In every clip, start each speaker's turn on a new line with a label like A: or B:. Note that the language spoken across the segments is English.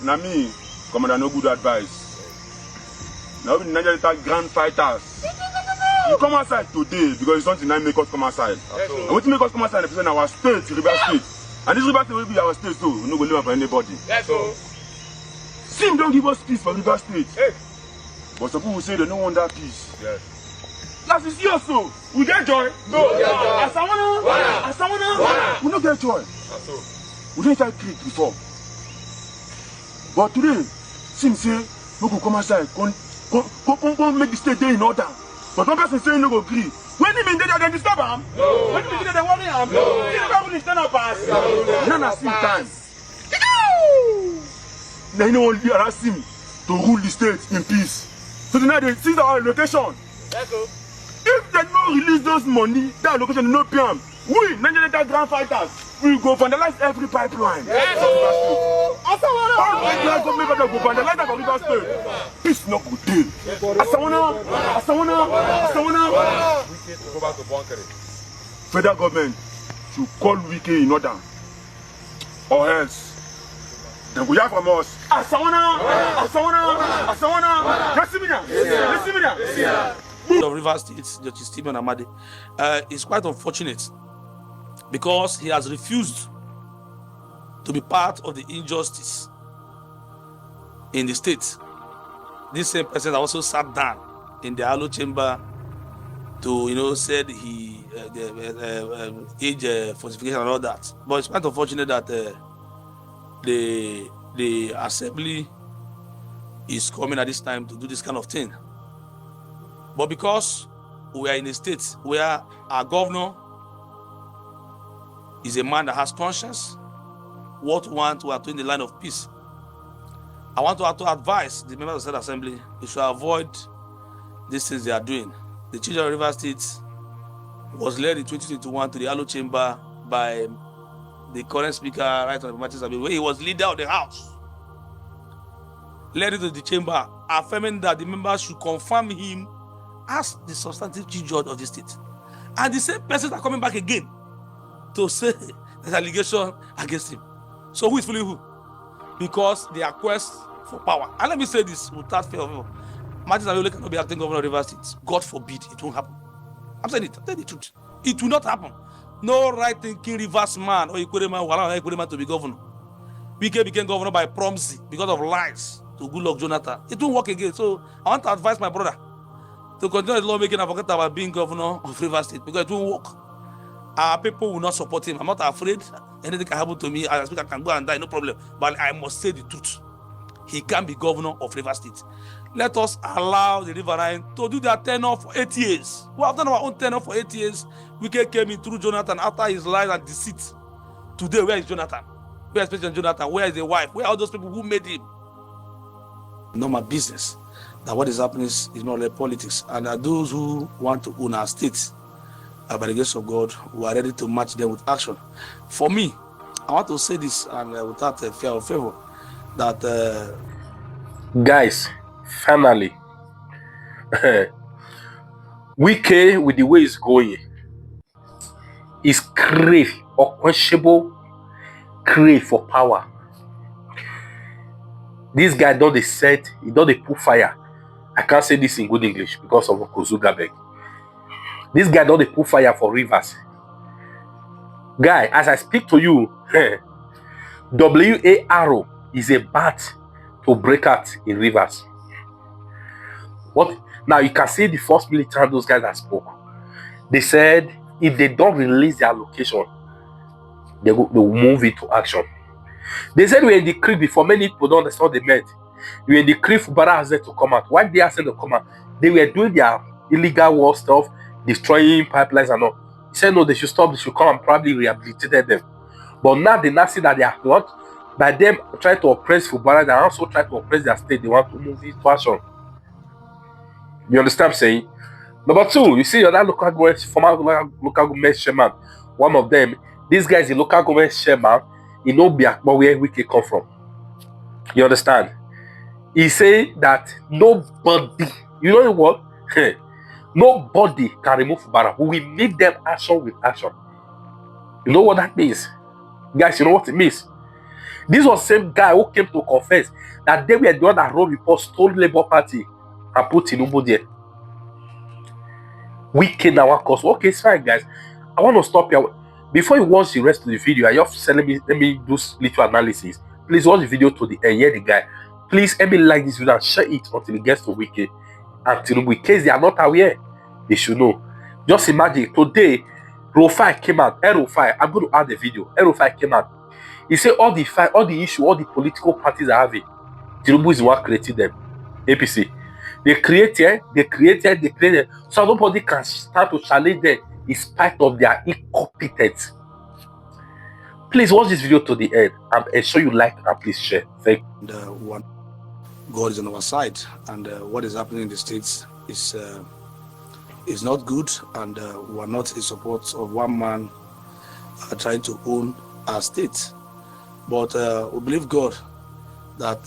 A: Nami, Commander, no good advice. Now we Nigeria grand fighters. You come outside today because it's something that make us come outside. And what make us come outside is our state, River State. And this River State will be our state, so we no go live for anybody. Sim don't give us peace for River State. But some people say they don't want that peace. Last is here, so we get joy. No. As I wanna, we don't get joy. We didn't try create before. But today, Sim say we could come outside, come make the state day in order. But one person say no go agree. When he mean they disturb him? No. When he mean they worry him? No. He never stand up pass. None of Sim time. Now you know only allow Sim to rule the state in peace. So now they see our location. If they don't release those money, that location no pay them. We, Nigeria grand fighters, we go vandalize every pipeline. All pipeline go make them go vandalize that River State. Peace no good deal. Asawana. Go back to bunkering. Federal government should call Wike in order, or else they will hear from us. Asawana.
B: Of River State, Justice Stephen Amadi, is quite unfortunate because he has refused to be part of the injustice in the state. This same person also sat down in the Hollow Chamber to, said he age falsification and all that. But it's quite unfortunate that the assembly is coming at this time to do this kind of thing. But because we are in a state where our governor is a man that has conscience, what we want to are in the line of peace. I want to advise the members of the State Assembly they should avoid these things they are doing. The Chief of River State was led in 2021 to the Hollow Chamber by the current Speaker, Right Honorable Martin Sabi, where he was leader of the House. Led into the chamber, affirming that the members should confirm him as the substantive chief judge of the state. And the same persons are coming back again to say there's allegation against him. So who is fooling who? Because they are quest for power. And let me say this without fear of evil. Martin Sabi cannot be acting governor of River State. God forbid, it won't happen. I'm saying it. I'm telling the truth. It will not happen. No right-thinking reverse man or Equerema to be governor. Wike became governor by proxy because of lies to Goodluck Jonathan. It won't work again. So I want to advise my brother to continue the lawmaking and forget about being governor of River State because it won't work. Our people will not support him. I'm not afraid anything can happen to me. As a speaker, I can go and die, no problem. But I must say the truth. He can be governor of River State. Let us allow the riverine to do their tenure for 8 years. We have done our own tenure for 8 years. Wike came in through Jonathan after his lies and deceit. Today, where is Jonathan? Where is President Jonathan? Where is the wife? Where are those people who made him? Not my business. That what is happening is not like politics. And those who want to own our state, by the grace of God, we are ready to match them with action. For me, I want to say this and without fear or favor, that
C: guys, finally, Wike, with the way it's going, is crave, unquenchable crave for power. This guy don't they set, he don't they put fire. I can't say this in good English because of Kozugabeg. This guy don't they put fire for rivers. Guy, as I speak to you, WA is a bat to break out in rivers. What now? You can see the first militant, those guys that spoke. They said if they don't release their location, they will move into action. They said we're in the creek before. Many people don't understand what they meant. We were in the creek for Bara has to come out. Why they asked them to come out? They were doing their illegal war stuff, destroying pipelines and all. He said no, they should stop. They should come and probably rehabilitated them. But now they now see that they are not. By them trying to oppress Fubara, they also try to oppress their state. They want to move into action. You understand what I'm saying? Number two, you see another local government, former local government chairman. One of them, this guy is a local government chairman. He know but where Wike come from. You understand? he said that nobody, you know what? Nobody can remove Fubara. We will meet them action with action. You know what that means? Guys, you know what it means? This was the same guy who came to confess that they were the one that wrote report, stole Labour Party, and put Tinubu there. We came our cause. Okay, it's fine, guys. I want to stop here. Before you watch the rest of the video, I just let me do little analysis. Please watch the video to the end. Hear the guy. Please let me like this video and share it until it gets to Wike and Tinubu. In case they are not aware, they should know. Just imagine today, Rufai came out. Rufai, I'm going to add the video. Rufai came out. He said all the fight, all the issue, all the political parties are having. Tinubu is the one creating them. APC. They created. So nobody can start to challenge them in spite of their incompetence. Please watch this video to the end and ensure you like and please share. Thank you.
B: And God is on our side, and what is happening in the States is not good, and we are not in support of one man trying to own our state. But we believe God that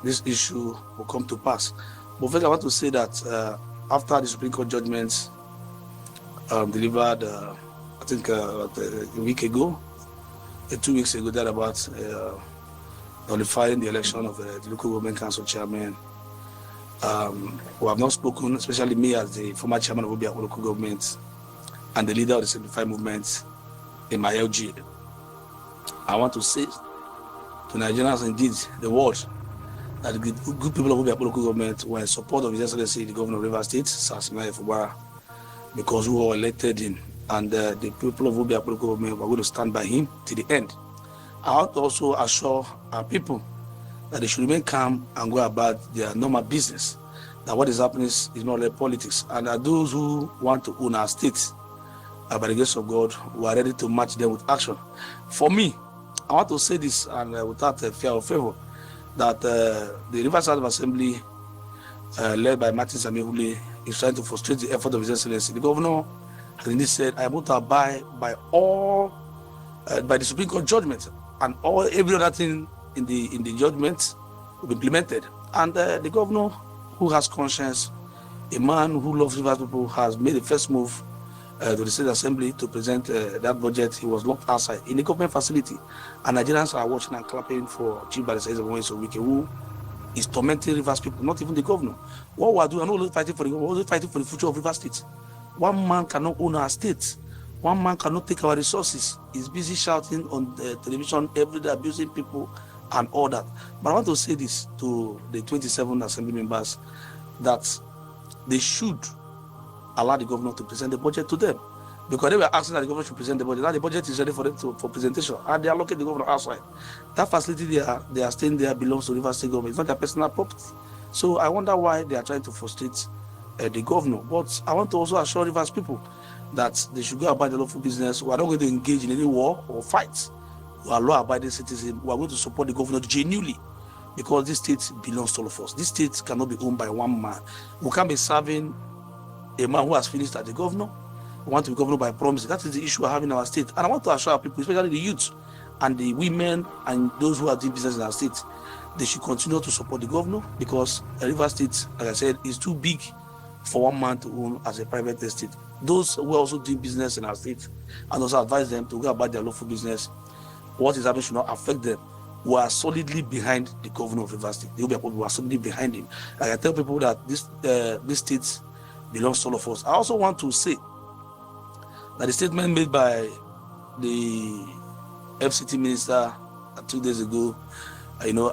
B: this issue will come to pass. But first, I want to say that after the Supreme Court judgments delivered, I think a week ago, 2 weeks ago, that about nullifying the election of the local government council chairman, who have not spoken, especially me as the former chairman of Obia local government and the leader of the Simplify movement in my LG. I want to say to Nigerians, indeed, the world, that the good people of Obia local government were in support of His Excellency, the Governor of Rivers State, Sir Simeon Fubara, because we were elected in, and the people of Obia local government were going to stand by him to the end. I want to also assure our people that they should remain calm and go about their normal business. That what is happening is not like politics, and that those who want to own our states, by the grace of God, we are ready to match them with action. For me, I want to say this, and without fear or favor, that the Rivers House of Assembly, led by Martin Samihule, is trying to frustrate the effort of His Excellency. The governor has said, I want to abide by all, by the Supreme Court judgment, and every other thing in the judgment will be implemented. And the governor, who has conscience, a man who loves Rivers people, has made the first move to the State Assembly to present that budget. He was locked outside in the government facility, and Nigerians are watching and clapping for Chief Barrister Wike, who is tormenting Rivers people, not even the governor. What we are doing, I'm not fighting for the government, we're fighting for the future of Rivers State. One man cannot own our state. One man cannot take our resources. He's busy shouting on the television every day, abusing people and all that. But I want to say this to the 27 Assembly members, that they should allow the governor to present the budget to them, because they were asking that the governor should present the budget. Now the budget is ready for them for presentation, and they are locking the governor outside. That facility they are staying there belongs to Rivers State government. It's not their personal property. So I wonder why they are trying to frustrate the governor. But I want to also assure Rivers people that they should go about the lawful business. We are not going to engage in any war or fights. We are law-abiding citizens. We are going to support the governor genuinely, because this state belongs to all of us. This state cannot be owned by one man. We can't be serving a man who has finished as the governor. We want to be governed by promise. That is the issue we have in our state. And I want to assure our people, especially the youth and the women and those who are doing business in our state, they should continue to support the governor, because Rivers State, like I said, is too big for one man to own as a private estate. Those who are also doing business in our state, and also advise them to go about their lawful business, what is happening should not affect them. We are solidly behind the governor of Rivers State. We are solidly behind him. Like I tell people that this state belongs to all of us. I also want to say that the statement made by the FCT minister 2 days ago,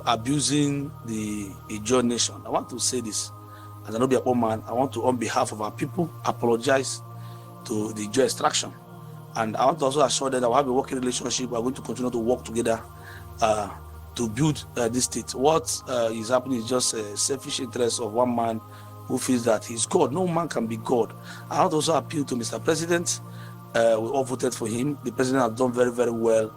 B: abusing the Ijaw nation. I want to say this as an Obiakpo man. I want to, on behalf of our people, apologize to the Ijaw extraction, and I want to also assure them that we have a working relationship. We are going to continue to work together to build this state. What is happening is just a selfish interest of one man who feels that he's God. No man can be God. I want to also appeal to Mr. President. We all voted for him. The president has done very, very well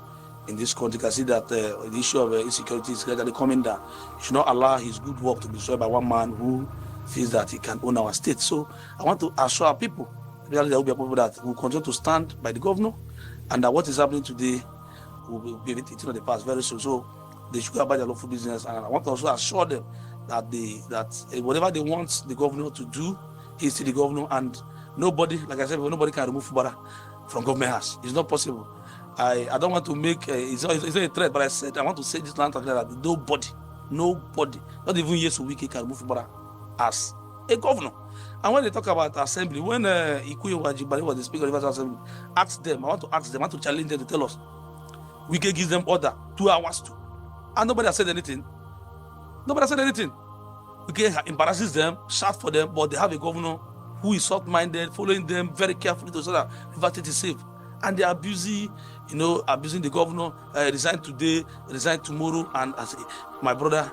B: in this country. You can see that the issue of insecurity is gradually coming down. You should not allow his good work to be destroyed by one man who feels that he can own our state. So I want to assure our people, really, there will be people that will continue to stand by the governor, and that what is happening today will be a thing of the past very soon. So they should go about their lawful business. And I want to also assure them that whatever they want the governor to do, he's still the governor, and nobody, like I said, nobody can remove Fubara from government house. It's not possible. I don't want to make it's not a threat, but I said I want to say this land that nobody, not even Yesu Wike can remove Fubara as a governor. And when they talk about assembly, when Ikuyo Wajibari was the speaker of the assembly, I want to challenge them to tell us. Wike gives them order 2 hours to, and nobody has said anything. Wike embarrasses them, shout for them, but they have a governor who is soft-minded, following them very carefully to so that River State is safe. And they are abusing the governor, resign today, resign tomorrow. And as my brother,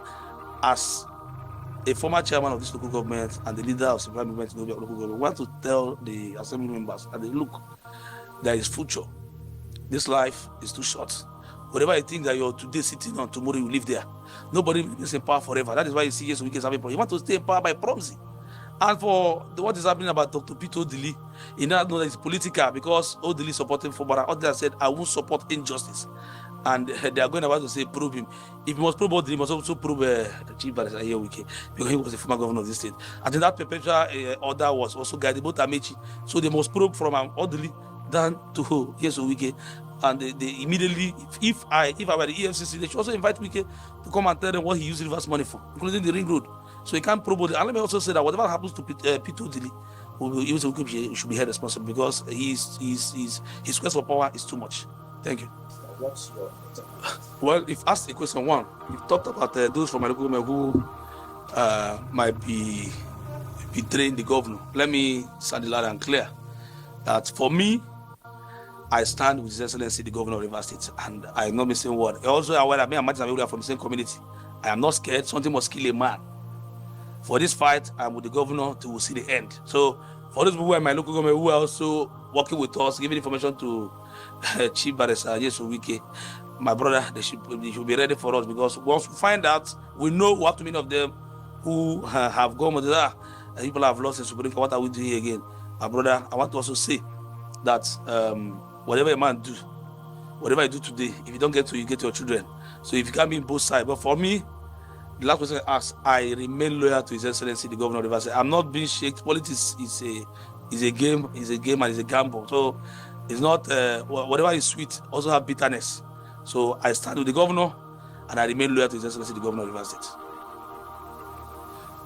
B: as a former chairman of this local government and the leader of civil movement in the local government, want to tell the assembly members that look, there is future. This life is too short. Whatever you think that you're today sitting on, tomorrow you live there. Nobody is in power forever. That is why you see Yesu Wike having power. You want to stay in power by proxy. And for what is happening about Dr. Peter Odili, he now know that it's political because Odili supporting Fubara. Odili said, I won't support injustice. And they are going about to say, probe him. If he must probe Odili, he must also probe Chief Barrister Wike, because he was the former governor of this state. I think that perpetual order was also guided both Amechi. So they must probe from Odili down to Yesu Wike. And they immediately, if I were the EFCC, they should also invite Wike to come and tell them what he used reverse money for, including the ring road. So he can't probe it. And let me also say that whatever happens to Peter Odili, he should be held responsible because his quest for power is too much. Thank you.
D: What's your
B: Well, if asked a question one, you've talked about those from my local government who might be betraying the governor. Let me sound it loud and clear that for me, I stand with His Excellency the Governor of Rivers State, and I am not missing word. Also aware that me and Martin are from the same community. I am not scared. Something must kill a man. For this fight, I'm with the governor to see the end. So for those people in my local government who are also working with us, giving information to Chief Barrister Yesu Wike, my brother, they should be ready for us, because once we find out, we know what many of them who have gone with that. People have lost in Supreme Court. What are we doing here again? My brother, I want to also say that whatever a man do, whatever you do today, if you don't get to, you get your children. So if you can't be in both sides. But for me, the last question I asked, I remain loyal to His Excellency the Governor of Rivers State. I'm not being shaken. Politics is a game and it's a gamble. So it's not whatever is sweet also have bitterness. So I stand with the governor and I remain loyal to His Excellency the Governor of Rivers State.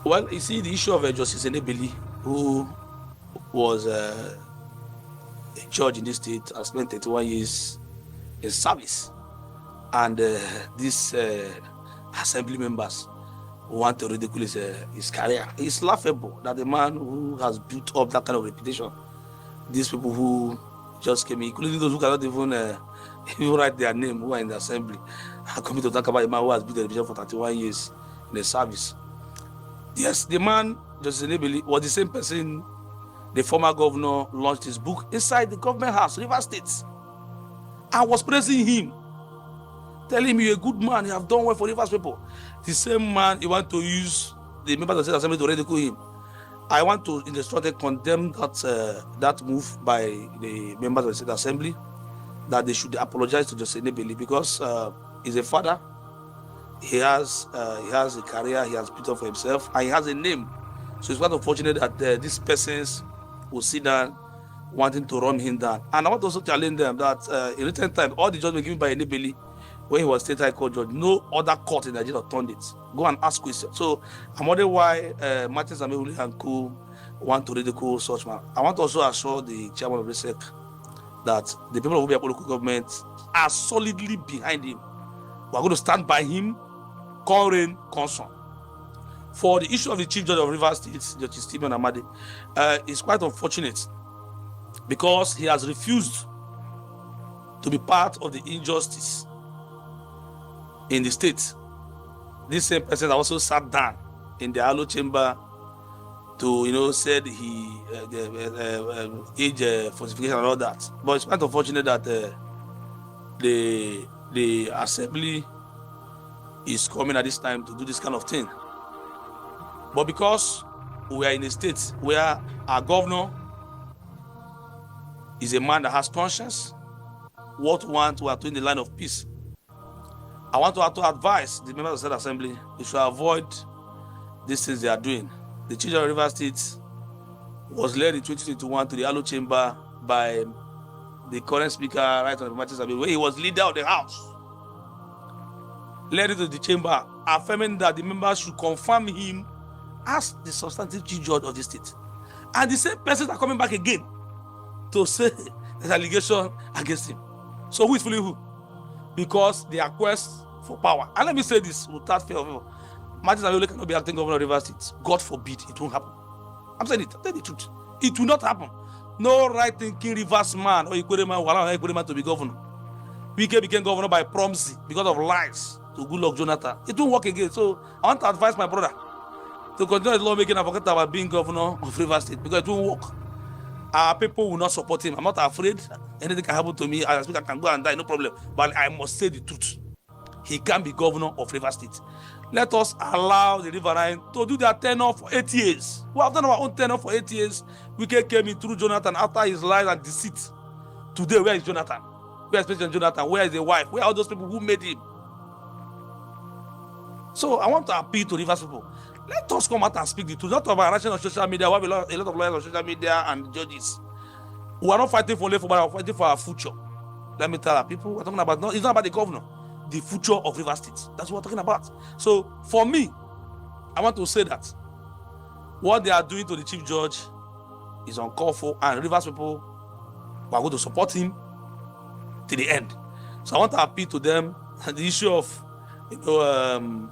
B: Well, you see the issue of Justice Enebeli, who was a judge in this state, has spent 31 years in service, and these assembly members want to ridicule his career. It's laughable that the man who has built up that kind of reputation, these people who just came in, including those who cannot even write their name, who are in the assembly, are coming to talk about a man who has built a reputation for 31 years in the service. Yes, the man, Justice Enebeli, was the same person the former governor launched his book inside the government house, Rivers State. I was praising him, telling him, you're a good man, you have done well for Rivers people. The same man, you want to use the members of the State Assembly to ridicule him. I want to, in the strongly condemn that move by the members of the State Assembly, that they should apologize to Justice Enebeli, because he's a father. He has a career, he has built up for himself, and he has a name. So it's quite unfortunate that these persons will sit down wanting to run him down. And I want to also challenge them that in recent time, all the judgment given by Enebeli when he was state high court judge, no other court in Nigeria turned it. Go and ask questions. So I'm wondering why Martin Samewuli and co want to ridicule such man. I want to also assure the chairman of RISEC that the people of Obiapo local government are solidly behind him. We are going to stand by him, come rain, come sun. For the issue of the Chief Judge of Rivers State, Justice Stephen Amadi, is quite unfortunate because he has refused to be part of the injustice in the state. This same person also sat down in the Alo chamber to, said he age falsification and all that. But it's quite unfortunate that the assembly is coming at this time to do this kind of thing. But because we are in a state where our governor is a man that has conscience, what we are doing the line of peace. I want to advise the members of the State Assembly, they should avoid these things they are doing. The children of Rivers State was led in 2021 to the Alo Chamber by the current speaker, Right Honorable Martin, where he was leader of the House. Led into the chamber, affirming that the members should confirm him as the substantive chief judge of the state. And the same persons are coming back again to say there's allegation against him. So who is fooling who? Because they are quest for power. And let me say this without fear of evil. Martin Abiole cannot be acting governor of Rivers State. God forbid, it won't happen. I'm saying it. I'm telling the truth. It will not happen. No right-thinking Rivers man or Equerema to be governor. Wike became governor by proxy because of lies to Goodluck Jonathan. It won't work again. So I want to advise my brother to continue his lawmaking and forget about being governor of Rivers State because it won't work. Our people will not support him. I'm not afraid anything can happen to me. As I can go and die, no problem. But I must say the truth. He can be governor of Rivers State. Let us allow the Riverine to do their tenure for 8 years. We have done our own tenure for 8 years. Wike came in through Jonathan after his lies and deceit. Today, where is Jonathan? Where is President Jonathan? Where is the wife? Where are those people who made him? So I want to appeal to Rivers people. Let us come out and speak the truth. Not about harassing on social media. We have a lot of lawyers on social media and judges. We are not fighting for labor, but we are fighting for our future. Let me tell our people, we're talking about, no, it's not about the governor. The future of Rivers State. That's what we're talking about. So for me, I want to say that what they are doing to the chief judge is uncalled for, and Rivers people are going to support him to the end. So I want to appeal to them. The issue of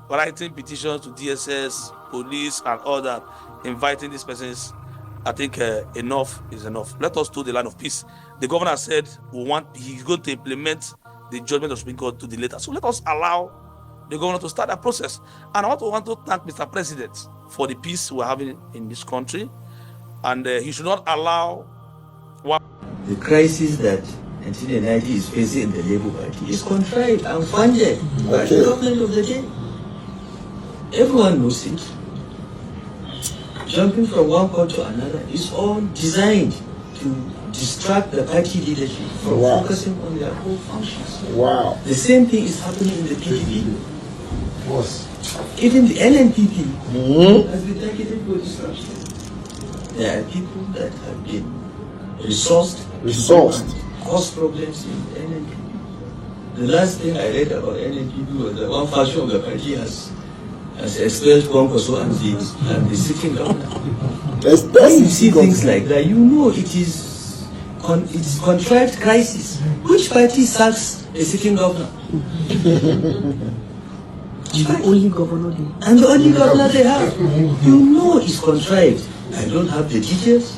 B: writing petitions to DSS, police, and all that, inviting these persons, I think enough is enough. Let us do the line of peace. The governor said he's going to implement the judgment of Supreme Court to the letter. So let us allow the governor to start that process. And I want to thank Mr. President for the peace we're having in this country. And he should not allow
D: the crisis that 1990 is facing in the Labour Party is contrived and funded by the government of the day. Everyone knows it. Jumping from one point to another is all designed to distract the party leadership from focusing on their core functions.
E: Wow.
D: The same thing is happening in the PDP.
E: Yes.
D: Even the NNPP has been targeted for disruption. There are people that have been resourced to cause problems in the NNPP. The last thing I read about NNPP was that one faction of the party has expelled Kwankwaso and the sitting governor. When you see things like that, you know it is contrived crisis. Which party sacks a sitting governor?
E: The only governor they
D: and the only governor they have. You know it's contrived. I don't have the details.